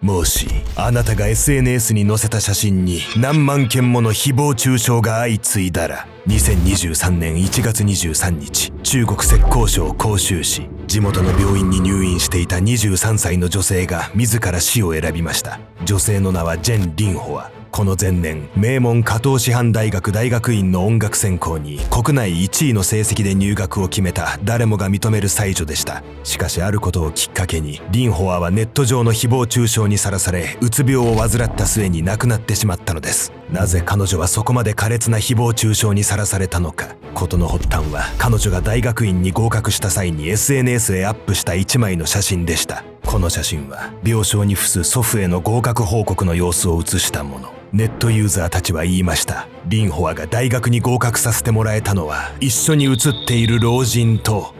もしあなたが SNS に載せた写真に何万件もの誹謗中傷が相次いだら、2023年1月23日、中国浙江省杭州市、地元の病院に入院していた23歳の女性が自ら死を選びました。女性の名はジェン・リンホア。この前年、名門加東師範大学大学院の音楽専攻に国内1位の成績で入学を決めた誰もが認める才女でした。しかしあることをきっかけに、リンホアはネット上の誹謗中傷にさらされ、うつ病を患った末に亡くなってしまったのです。なぜ彼女はそこまで苛烈な誹謗中傷にさらされたのか。事の発端は、彼女が大学院に合格した際に SNS へアップした1枚の写真でした。この写真は、病床に伏す祖父への合格報告の様子を写したもの。ネットユーザーたちは言いました。リンホアが大学に合格させてもらえたのは、一緒に写っている老人と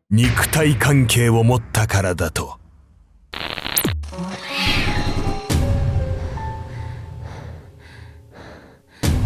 肉体関係を持ったからだと。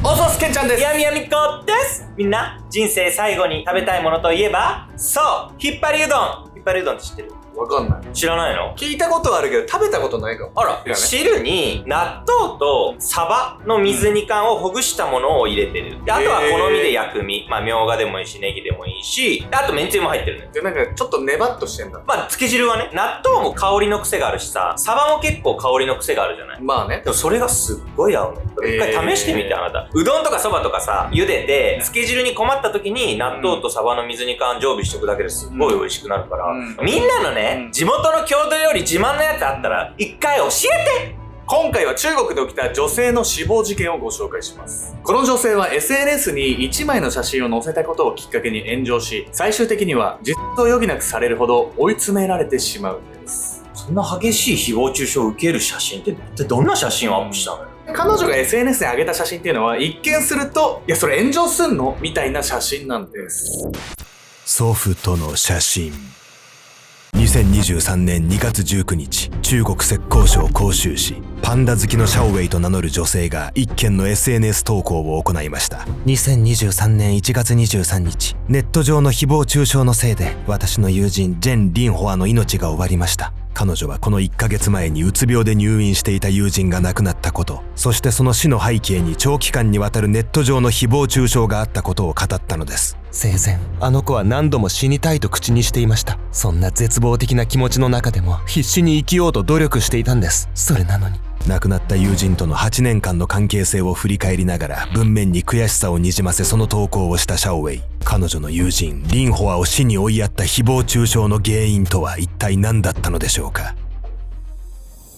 おそすけんちゃんです。やみやみこです。みんな、人生最後に食べたいものといえば、そう、引っ張りうどん。引っ張りうどんって知ってる？わかんない。知らないの？聞いたことはあるけど食べたことないかも。あら、汁に納豆とサバの水煮缶をほぐしたものを入れてる。で、あとは好みで薬味。まあ、みょうがでもいいし、ネギでもいいし、あとめんつゆも入ってるね。で、なんかちょっとネバッとしてんだ。まあ、つけ汁はね、納豆も香りの癖があるしさ、サバも結構香りの癖があるじゃない？まあね。でもそれがすっごい合うの。一回試してみて、あなた。うどんとかそばとかさ、茹でて、つけ汁に困った時に納豆とサバの水煮缶常備しておくだけですっごい美味しくなるから、みんなのね、地元の郷土料理自慢のやつあったら、一回教えて。今回は中国で起きた女性の死亡事件をご紹介します。この女性は SNS に1枚の写真を載せたことをきっかけに炎上し、最終的には自殺を余儀なくされるほど追い詰められてしまうんです。そんな激しい誹謗中傷を受ける写真ってどんな写真をアップしたのよ？彼女が SNS に上げた写真っていうのは一見すると、いやそれ炎上すんのみたいな写真なんです。祖父との写真。2023年2月19日、中国浙江省杭州市、パンダ好きのシャオウェイと名乗る女性が一件の SNS 投稿を行いました。2023年1月23日、ネット上の誹謗中傷のせいで私の友人ジェン・リンホアの命が終わりました。彼女はこの1ヶ月前にうつ病で入院していた友人が亡くなったこと、そしてその死の背景に長期間にわたるネット上の誹謗中傷があったことを語ったのです。生前、あの子は何度も死にたいと口にしていました。そんな絶望的な気持ちの中でも必死に生きようと努力していたんです。それなのに。亡くなった友人との8年間の関係性を振り返りながら文面に悔しさをにじませその投稿をしたシャオウェイ。彼女の友人リンホアを死に追いやった誹謗中傷の原因とは一体何だったのでしょうか。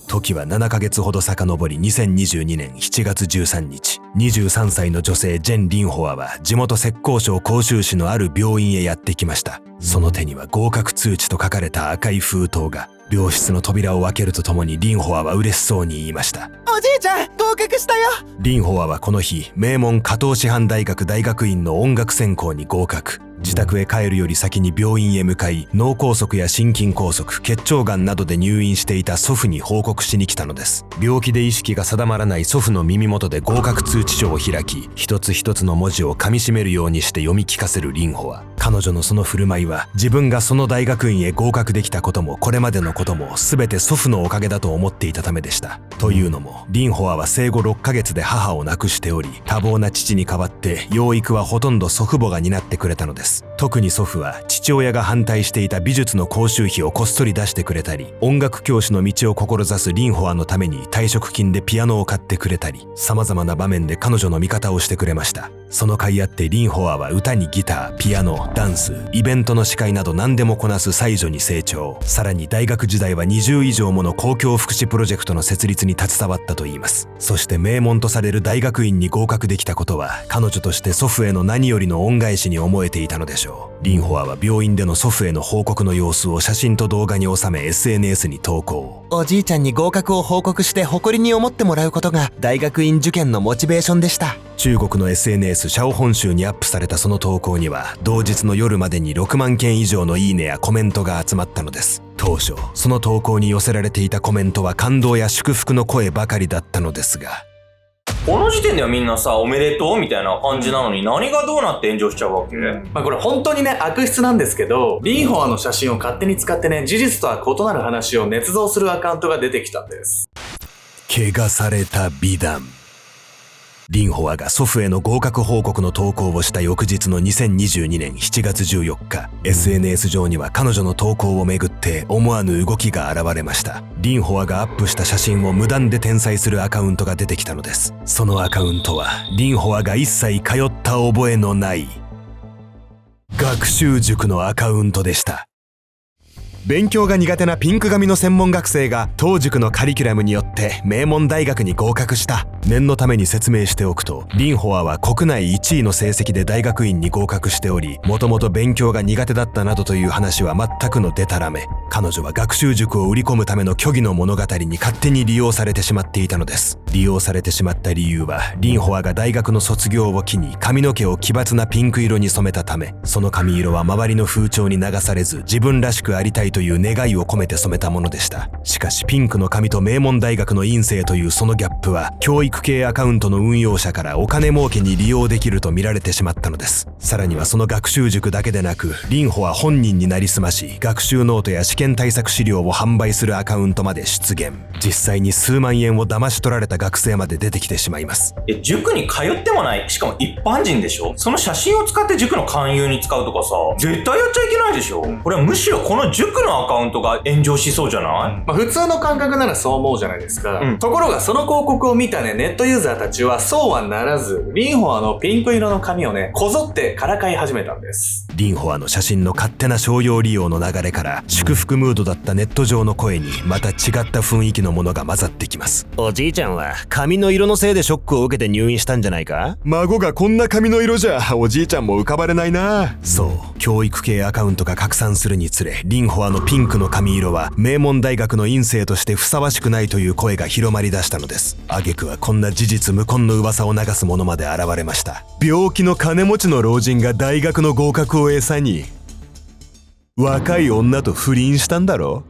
時は7ヶ月ほど遡り2022年7月13日、23歳の女性ジェン・リンホアは地元浙江省杭州市のある病院へやってきました。その手には合格通知と書かれた赤い封筒が。病室の扉を開けるとともにリンホアは嬉しそうに言いました。おじいちゃん、合格したよ。リンホアはこの日、名門加東師範大学大学院の音楽専攻に合格。自宅へ帰るより先に病院へ向かい、脳梗塞や心筋梗塞、結腸がんなどで入院していた祖父に報告しに来たのです。病気で意識が定まらない祖父の耳元で合格通知書を開き、一つ一つの文字を噛み締めるようにして読み聞かせるリンホア。彼女のその振る舞いは、自分がその大学院へ合格できたこともこれまでのことも全て祖父のおかげだと思っていたためでした。というのも、リンホアは生後6ヶ月で母を亡くしており、多忙な父に代わって養育はほとんど祖父母が担ってくれたのです。特に祖父は父親が反対していた美術の講習費をこっそり出してくれたり、音楽教師の道を志すリンホアのために退職金でピアノを買ってくれたり、様々な場面で彼女の味方をしてくれました。その甲斐あってリンホアは歌にギター、ピアノ、ダンス、イベントの司会など何でもこなす才女に成長。さらに大学時代は20以上もの公共福祉プロジェクトの設立に携わったといいます。そして名門とされる大学院に合格できたことは、彼女として祖父への何よりの恩返しに思えていたのでしょう。リンホアは病院での祖父への報告の様子を写真と動画に収め SNS に投稿。おじいちゃんに合格を報告して誇りに思ってもらうことが大学院受験のモチベーションでした。中国の SNS シャオホン州にアップされたその投稿には、同日の夜までに6万件以上のいいねやコメントが集まったのです。当初、その投稿に寄せられていたコメントは感動や祝福の声ばかりだったのですが、この時点ではみんなさ、おめでとうみたいな感じなのに、何がどうなって炎上しちゃうわけ？これ本当にね、悪質なんですけど、リンホアの写真を勝手に使ってね、事実とは異なる話を捏造するアカウントが出てきたんです。汚された美談。リンホアが祖父への合格報告の投稿をした翌日の2022年7月14日、SNS 上には彼女の投稿をめぐって思わぬ動きが現れました。リンホアがアップした写真を無断で転載するアカウントが出てきたのです。そのアカウントは、リンホアが一切通った覚えのない学習塾のアカウントでした。勉強が苦手なピンク髪の専門学生が当塾のカリキュラムによって名門大学に合格した。念のために説明しておくと、リンホアは国内1位の成績で大学院に合格しており、もともと勉強が苦手だったなどという話は全くのデタラメ。彼女は学習塾を売り込むための虚偽の物語に勝手に利用されてしまっていたのです。利用されてしまった理由は、リンホアが大学の卒業を機に髪の毛を奇抜なピンク色に染めたため、その髪色は周りの風潮に流されず、自分らしくありたいという願いを込めて染めたものでした。しかしピンクの髪と名門大学の院生というそのギャップは、教育系アカウントの運用者からお金儲けに利用できると見られてしまったのです。さらにはその学習塾だけでなく、リンホは本人になりすまし、学習ノートや試験対策資料を販売するアカウントまで出現。実際に数万円を騙し取られた学生まで出てきてしまいます。塾に通ってもない、しかも一般人でしょ。その写真を使って塾の勧誘に使うとかさ、絶対やっちゃいけないでしょ。これはむしろこの塾のアカウントが炎上しそうじゃない？普通の感覚ならそう思うじゃないですか。ところがその広告を見たね、ネットユーザーたちはそうはならず、リンホアのピンク色の髪をね、こぞってからかい始めたんです。リンホアの写真の勝手な商用利用の流れから、祝福ムードだったネット上の声にまた違った雰囲気のものが混ざってきます。おじいちゃんは髪の色のせいでショックを受けて入院したんじゃないか？孫がこんな髪の色じゃおじいちゃんも浮かばれないな。そう、教育系アカウントが拡散するにつれ、リンホアのピンクの髪色は名門大学の院生としてふさわしくないという声が広まり出したのです。挙句はこんな事実無根の噂を流す者まで現れました。病気の金持ちの老人が大学の合格を餌に若い女と不倫したんだろ。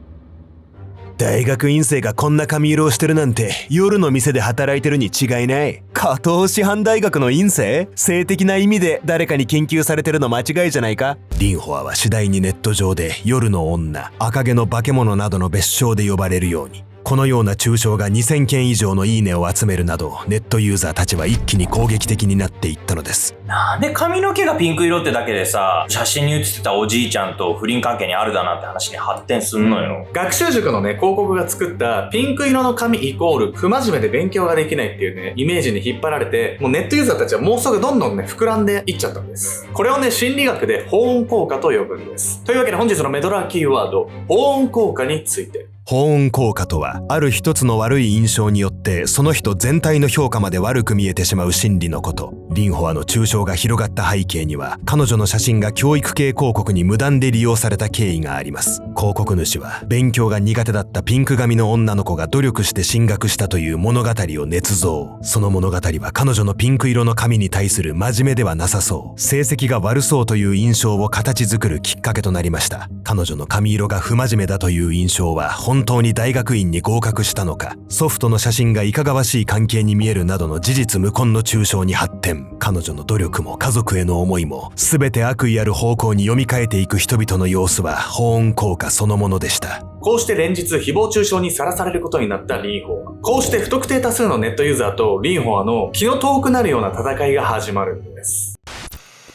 大学院生がこんな髪色をしてるなんて、夜の店で働いてるに違いない。加藤師範大学の院生？性的な意味で誰かに研究されてるの間違いじゃないか？リンホアは次第にネット上で夜の女、赤毛の化け物などの別称で呼ばれるように。このような中傷が2000件以上のいいねを集めるなど、ネットユーザーたちは一気に攻撃的になっていったのです。なんで髪の毛がピンク色ってだけでさ、写真に写ってたおじいちゃんと不倫関係にあるだなんて話に発展すんのよ。学習塾のね、広告が作ったピンク色の髪イコール不真面目で勉強ができないっていうね、イメージに引っ張られて、もうネットユーザーたちは妄想がどんどんね、膨らんでいっちゃったんです。これをね、心理学で保温効果と呼ぶんです。というわけで本日のメドラーキーワード、保温効果について。保温効果とは、ある一つの悪い印象によってその人全体の評価まで悪く見えてしまう心理のこと。リンホアの中傷が広がった背景には、彼女の写真が教育系広告に無断で利用された経緯があります。広告主は勉強が苦手だったピンク髪の女の子が努力して進学したという物語を捏造。その物語は彼女のピンク色の髪に対する真面目ではなさそう、成績が悪そうという印象を形作るきっかけとなりました。彼女の髪色が不真面目だという印象は本当に大学院に合格したのか、ソフトの写真がいかがわしい関係に見えるなどの事実無根の中傷に発展。彼女の努力も家族への思いも全て悪意ある方向に読み替えていく人々の様子は保温効果そのものでした。こうして連日誹謗中傷にさらされることになったリンホア。こうして不特定多数のネットユーザーとリンホアの気の遠くなるような戦いが始まるんです。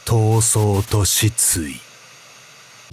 闘争と失意。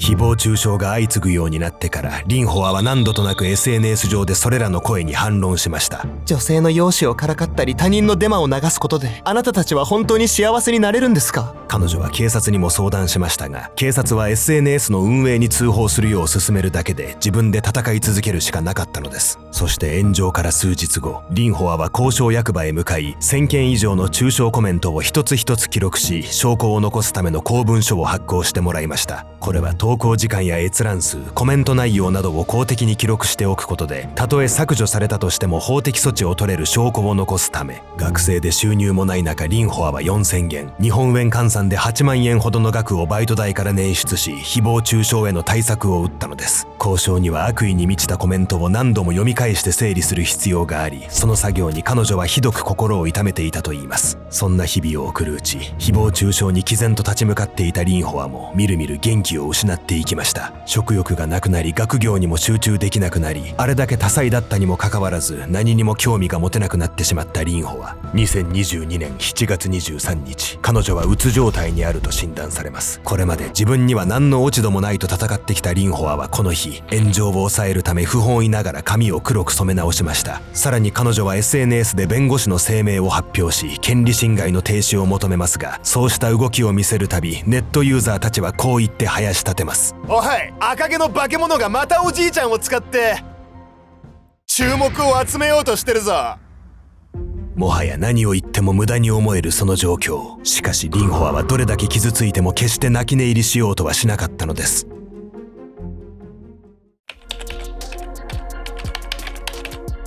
誹謗中傷が相次ぐようになってから、リンホアは何度となく SNS 上でそれらの声に反論しました。女性の容姿をからかったり他人のデマを流すことで、あなたたちは本当に幸せになれるんですか？彼女は警察にも相談しましたが、警察は SNS の運営に通報するよう勧めるだけで自分で戦い続けるしかなかったのです。そして炎上から数日後、リンホアは交渉役場へ向かい、1000件以上の中傷コメントを一つ一つ記録し、証拠を残すための公文書を発行してもらいました。これは当投稿時間や閲覧数、コメント内容などを公的に記録しておくことで、たとえ削除されたとしても法的措置を取れる証拠を残すため、学生で収入もない中、リンホアは4000元、日本円換算で8万円ほどの額をバイト代から捻出し、誹謗中傷への対策を打ったのです。交渉には悪意に満ちたコメントを何度も読み返して整理する必要があり、その作業に彼女はひどく心を痛めていたといいます。そんな日々を送るうち、誹謗中傷に毅然と立ち向かっていたリンホアもみるみる元気を失っていきました。食欲がなくなり、学業にも集中できなくなり、あれだけ多彩だったにもかかわらず何にも興味が持てなくなってしまったリンホア。2022年7月23日、彼女はうつ状態にあると診断されます。これまで自分には何の落ち度もないと戦ってきたリンホアはこの日、炎上を抑えるため不本意ながら髪を黒く染め直しました。さらに彼女は SNS で弁護士の声明を発表し、権利侵害の停止を求めますが、そうした動きを見せるたび、ネットユーザーたちはこう言って囃し立てます。おい、赤毛の化け物がまたおじいちゃんを使って注目を集めようとしてるぞ。もはや何を言っても無駄に思えるその状況。しかしリンホアはどれだけ傷ついても決して泣き寝入りしようとはしなかったのです。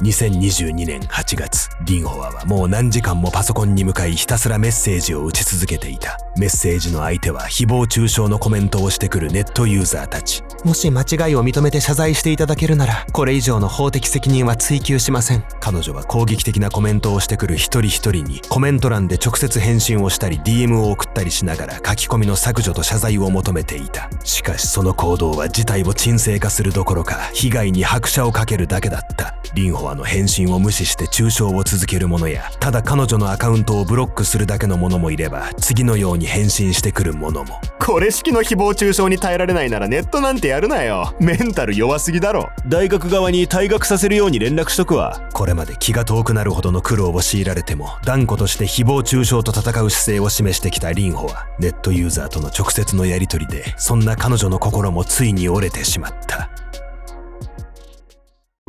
2022年8月、リンホアはもう何時間もパソコンに向かいひたすらメッセージを打ち続けていた。メッセージの相手は誹謗中傷のコメントをしてくるネットユーザーたち。もし間違いを認めて謝罪していただけるなら、これ以上の法的責任は追及しません。彼女は攻撃的なコメントをしてくる一人一人にコメント欄で直接返信をしたり DM を送ったりしながら書き込みの削除と謝罪を求めていた。しかしその行動は事態を沈静化するどころか被害に拍車をかけるだけだった。リンホアの返信を無視して中傷を続ける者や、ただ彼女のアカウントをブロックするだけの者もいれば、次のように返信してくる者も。これ式の誹謗中傷に耐えられないならネットなんてやるなよ。メンタル弱すぎだろ。大学側に退学させるように連絡しとくわ。これまで気が遠くなるほどの苦労を強いられても断固として誹謗中傷と戦う姿勢を示してきたリンホは、ネットユーザーとの直接のやり取りでそんな彼女の心もついに折れてしまった。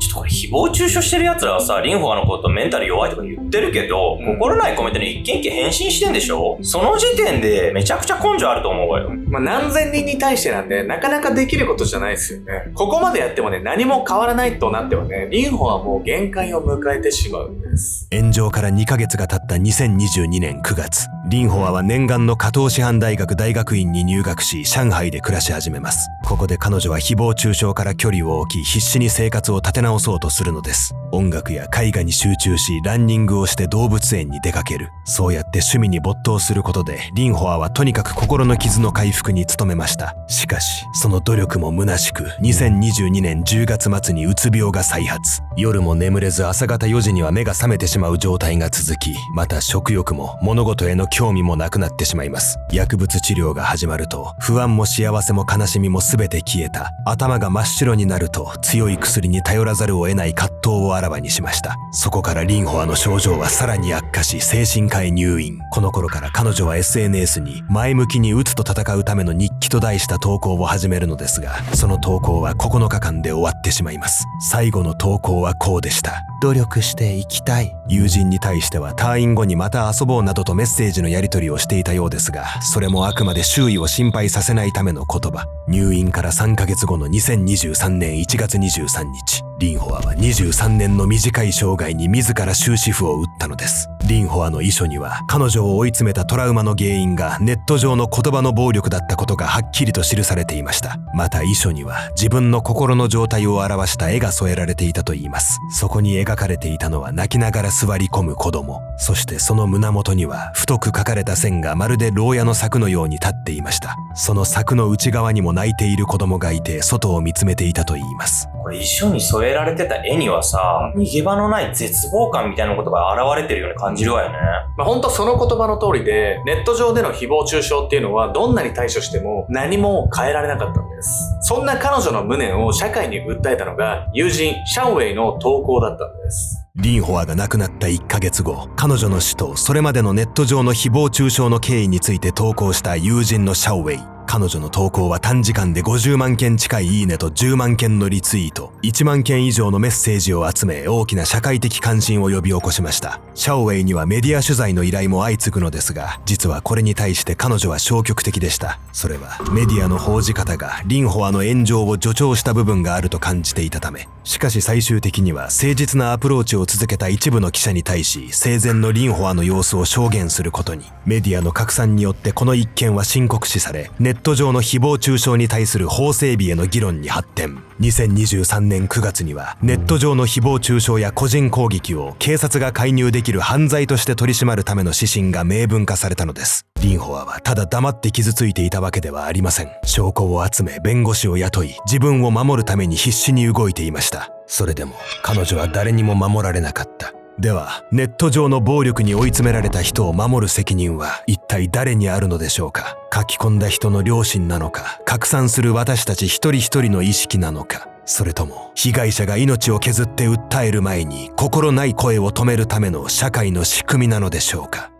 ちょっとこれ誹謗中傷してる奴らはさ、リンホアのことメンタル弱いとか言ってるけど、心ないコメントに一件一件返信してんでしょ。その時点でめちゃくちゃ根性あると思うわよ。何千人に対してなんでなかなかできることじゃないですよね。ここまでやってもね、何も変わらないとなってはね、リンホはもう限界を迎えてしまうんです。炎上から2ヶ月が経った2022年9月、リンホアは念願の加藤師範大学大学院に入学し、上海で暮らし始めます。ここで彼女は誹謗中傷から距離を置き、必死に生活を立て直そうとするのです。音楽や絵画に集中し、ランニングをして動物園に出かける。そうやって趣味に没頭することで、リンホアはとにかく心の傷の回復に努めました。しかし、その努力も虚しく、2022年10月末にうつ病が再発。夜も眠れず朝方4時には目が覚めてしまう状態が続き、また食欲も物事への興味もなくなってしまいます。薬物治療が始まると、不安も幸せも悲しみも全て消えた。頭が真っ白になると、強い薬に頼らざるを得ない葛藤をあらわにしました。そこからリンホアの症状はさらに悪化し、精神科へ入院。この頃から彼女は SNS に前向きにうつと戦うための日記と題した投稿を始めるのですが、その投稿は9日間で終わってしまいます。最後の投稿はこうでした。努力していきたい。友人に対しては退院後にまた遊ぼうなどとメッセージのやり取りをしていたようですが、それもあくまで周囲を心配させないための言葉。入院から3ヶ月後の2023年1月23日、リンホアは23年の短い生涯に自ら終止符を打ったのです。リンホアの遺書には、彼女を追い詰めたトラウマの原因がネット上の言葉の暴力だったことがはっきりと記されていました。また遺書には、自分の心の状態を表した絵が添えられていたといいます。そこに描かれていたのは泣きながら座り込む子供。そしてその胸元には、太く描かれた線がまるで牢屋の柵のように立っていました。その柵の内側にも泣いている子供がいて、外を見つめていたといいます。これ遺書に添えられてた絵にはさ、逃げ場のない絶望感みたいなことが現れてるように感じるわよね。本当その言葉の通りで、ネット上での誹謗中傷っていうのはどんなに対処しても何も変えられなかったんです。そんな彼女の無念を社会に訴えたのが友人シャンウェイの投稿だったんです。リンホアが亡くなった1ヶ月後、彼女の死とそれまでのネット上の誹謗中傷の経緯について投稿した友人のシャオウェイ。彼女の投稿は短時間で50万件近いいいねと10万件のリツイート、1万件以上のメッセージを集め、大きな社会的関心を呼び起こしました。シャオウェイにはメディア取材の依頼も相次ぐのですが、実はこれに対して彼女は消極的でした。それはメディアの報じ方がリンホアの炎上を助長した部分があると感じていたため。しかし最終的には誠実なアプローチを続けた一部の記者に対し、生前のリンホアの様子を証言することに。メディアの拡散によってこの一件は申告視され、ネット上の誹謗中傷に対する法整備への議論に発展。2023年9月にはネット上の誹謗中傷や個人攻撃を警察が介入できる犯罪として取り締まるための指針が明文化されたのです。リンホアはただ黙って傷ついていたわけではありません。証拠を集め、弁護士を雇い、自分を守るために必死に動いていました。それでも彼女は誰にも守られなかった。では、ネット上の暴力に追い詰められた人を守る責任は一体誰にあるのでしょうか。書き込んだ人の良心なのか、拡散する私たち一人一人の意識なのか、それとも被害者が命を削って訴える前に心ない声を止めるための社会の仕組みなのでしょうか。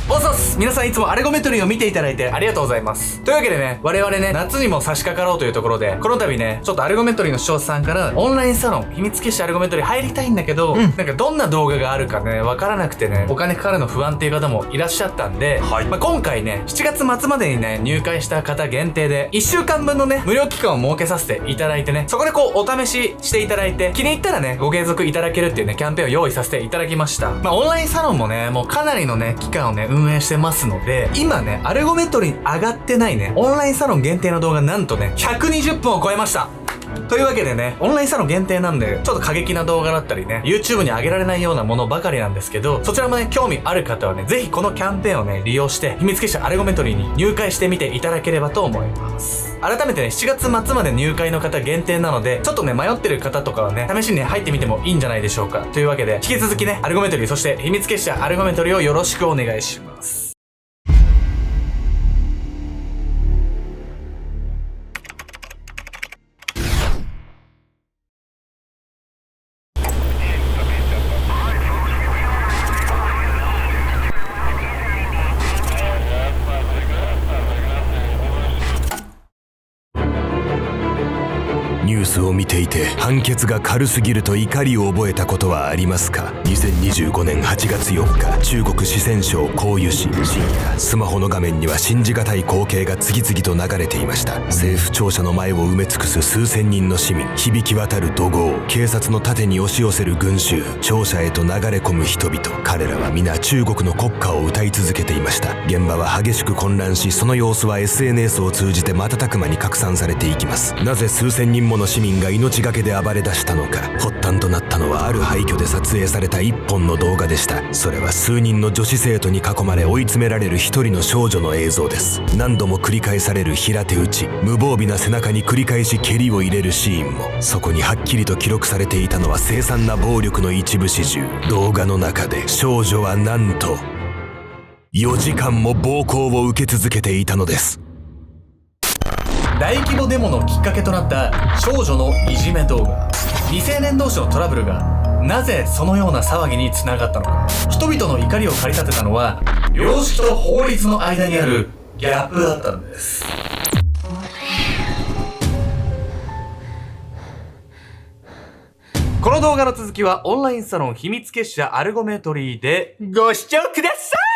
おっそっす。皆さんいつもアルゴメトリーを見ていただいてありがとうございます。というわけでね、我々ね、夏にも差し掛かろうというところで、この度ね、ちょっとアルゴメトリーの視聴者さんからオンラインサロン、秘密結社アルゴメトリー入りたいんだけど、なんかどんな動画があるかね、わからなくてね、お金かかるの不安っていう方もいらっしゃったんで、今回ね、7月末までにね、入会した方限定で、1週間分のね、無料期間を設けさせていただいてね、そこでこう、お試ししていただいて、気に入ったらね、ご継続いただけるっていうね、キャンペーンを用意させていただきました。オンラインサロンもね、もうかなりのね、期間をね、運営してますので、今ね、アルゴメトリーに上がってないね、オンラインサロン限定の動画なんとね、120分を超えました。というわけでね、オンラインサロン限定なんで、ちょっと過激な動画だったりね、YouTube に上げられないようなものばかりなんですけど、そちらもね、興味ある方はね、ぜひこのキャンペーンをね、利用して、秘密結社アルゴメトリーに入会してみていただければと思います。改めてね、7月末まで入会の方限定なので、ちょっとね、迷ってる方とかはね、試しにね、入ってみてもいいんじゃないでしょうか。というわけで、引き続きね、アルゴメトリー、そして秘密結社アルゴメトリーをよろしくお願いします。ニュースを見ていて判決が軽すぎると怒りを覚えたことはありますか。2025年8月4日、中国四川省広州市、深夜スマホの画面には信じがたい光景が次々と流れていました。政府庁舎の前を埋め尽くす数千人の市民、響き渡る怒号、警察の盾に押し寄せる群衆、庁舎へと流れ込む人々。彼らは皆中国の国歌を歌い続けていました。現場は激しく混乱し、その様子は SNS を通じて瞬く間に拡散されていきます。なぜ数千人もの市民が命がけで暴れ出したのか。発端となったのはある廃墟で撮影された一本の動画でした。それは数人の女子生徒に囲まれ追い詰められる一人の少女の映像です。何度も繰り返される平手打ち、無防備な背中に繰り返し蹴りを入れるシーンも、そこにはっきりと記録されていたのは凄惨な暴力の一部始終。動画の中で少女はなんと4時間も暴行を受け続けていたのです。大規模デモのきっかけとなった少女のいじめ動画。未成年同士のトラブルがなぜそのような騒ぎにつながったのか。人々の怒りを駆り立てたのは良識と法律の間にあるギャップだったんです。この動画の続きはオンラインサロン秘密結社アルゴメトリーでご視聴ください。